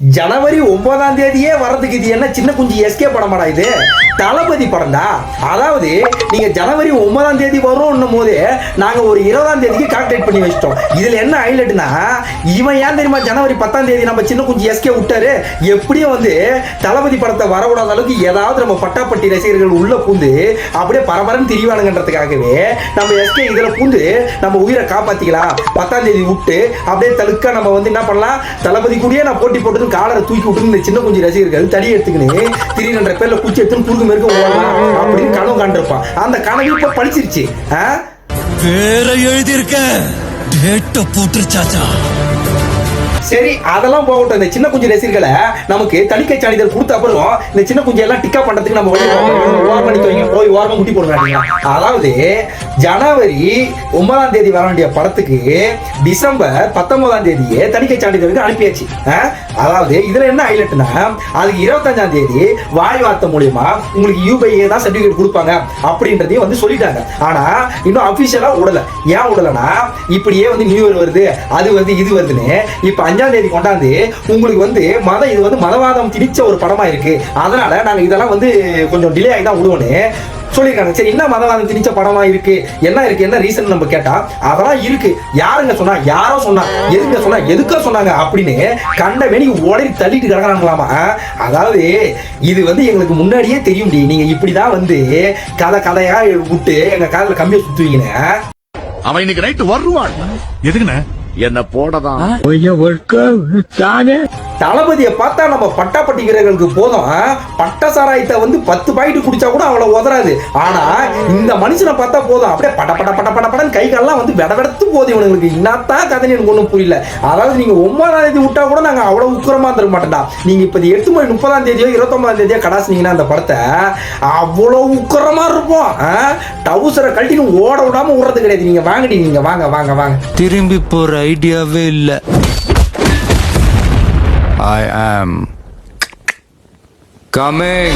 ஜனவரி 9ஆம் தேதியே வர்றதுக்கு இது என்ன சின்ன குஞ்சு எஸ்கே படமாடா இது? தளபதி படம்டா. அதாவது நீங்க ஜனவரி 9ஆம் தேதி வரும்னும் போது நாங்க ஒரு 20ஆம் தேதிக்கு கால்குலேட் பண்ணி வச்சிட்டோம். இதுல என்ன ஹைலைட்னா, இவன் ஏன் தெரியுமா ஜனவரி 10ஆம் தேதி நம்ம சின்ன குஞ்சு எஸ்கே விட்டாரு? எப்படியும் வந்து தளபதி படத்தை வரவிடாத அளவுக்கு ஏதாவது நம்ம பட்டாப்பட்டி ரசிகர்கள் உள்ள பூந்து அப்படியே பரபரன்னு திரிவானுங்கன்றதுக்காகவே நம்ம எஸ்கே இதுல பூந்து நம்ம உயிரை காப்பாத்திக்கலாம். 10ஆம் தேதி விட்டு அப்படியே தடுக்க நம்ம வந்து என்ன பண்ணலாம், தளபதி கூடயே நான் போட்டி போட்டு காலரை தூக்கி விட்டு இந்த சின்ன குஞ்சு ரசிகர்கள் தடி எடுத்துக்கின்னு திடீர்ன்ற பேர்ல குச்சி எடுத்து குறுக்கு மேற்கு அப்படின்னு கனவு காண்டிருப்பான். அந்த கனவு இப்ப பழிச்சிருச்சு. பேரை எழுதியிருக்க டேட்ட போட்டுருச்சாச்சா? சரி, அதெல்லாம் போகட்டும். இந்த சின்ன குஞ்சு ரசிகர்களை நமக்கு தணிக்கை சான்றிதழ் கொடுத்த அப்புறம் இந்த சின்ன குஞ்சு எல்லாம் டிக்கா பண்றதுக்கு நம்ம போய் ஓரமா முட்டி போடுறாங்க. அதாவது ஜனவரி 9ஆம் தேதி வர வேண்டிய படத்துக்கு டிசம்பர் 19ஆம் தேதியே தணிக்கை சான்றிதழுக்கு அனுப்பியாச்சு. அதாவது இதுல என்ன ஹைலைட்னா, அதுக்கு 25ஆம் தேதி வாய் வார்த்தை மூலியமா உங்களுக்கு யூபிஐ தான் சர்டிபிகேட் கொடுப்பாங்க அப்படின்றதையும் வந்து சொல்லிட்டாங்க. ஆனா இன்னும் அபிஷியலா விடல. ஏன் விடலன்னா, இப்படியே வந்து நியூ இயர் வருது, அது வந்து இது வருதுன்னு இப்ப 5ஆம் தேதி கொண்டாந்து உங்களுக்கு வந்து இது வந்து மதவாதம் திணிச்ச ஒரு படமா இருக்கு, அதனால நாங்க இதெல்லாம் வந்து கொஞ்சம் டிலே ஆகி தான் விடுவோன்னு சொல்லியிருக்காங்க. சரி, என்ன மதவாதம் திணிச்ச படமா இருக்கு, என்ன ரீசன் நம்ம கேட்டா, அதெல்லாம் இருக்கு. யாருங்க சொன்னா, யாரோ சொன்னா, எதுங்க சொன்னா, எதுக்க சொன்னாங்க அப்படின்னு கண்ட வேணிக்கு உடனே தள்ளிட்டு கிடக்குறாங்களாமா. அதாவது இது வந்து எங்களுக்கு முன்னாடியே தெரியும், நீங்க இப்படிதான் வந்து கதையா விட்டு எங்க காதல கம்பியை சுத்துவீங்க. அவன் இன்னைக்கு நைட்டு வருவான். எதுக்குண்ணே? என்ன போடதான் தளபதியை பார்த்தா நம்ம பட்டாப்பட்டி வீரர்களுக்கு போதும். பட்ட சாராயத்தை வந்து 10 பாக்கெட் குடிச்சா கூட அவ்வளவு உதறாது. ஆனா இந்த மனுஷனை பார்த்தா போதும், அப்படியே பட பட பட பட படம் கை கால்லாம் வந்து வெடவெடுத்து போதும். இவனுங்களுக்கு என்னத்தான் கதை எனக்கு ஒன்றும் புரியல. அதாவது நீங்க 9ஆம் தேதி விட்டா கூட நாங்க அவ்வளவு உக்கிரமா இருக்க மாட்டோம்டா. நீங்க இப்ப எடுத்து போய் 30ஆம் தேதியோ 29ஆம் தேதியோ கடாசினீங்கன்னா அந்த படத்தை அவ்வளவு உக்கிரமா இருப்போம். டவுசரை கழட்டின்னு ஓட விடாம விடுறது கிடையாது. நீங்க வாங்கடி, நீங்க வாங்க வாங்க வாங்க. திரும்பி போற ஐடியாவே இல்ல. I am coming.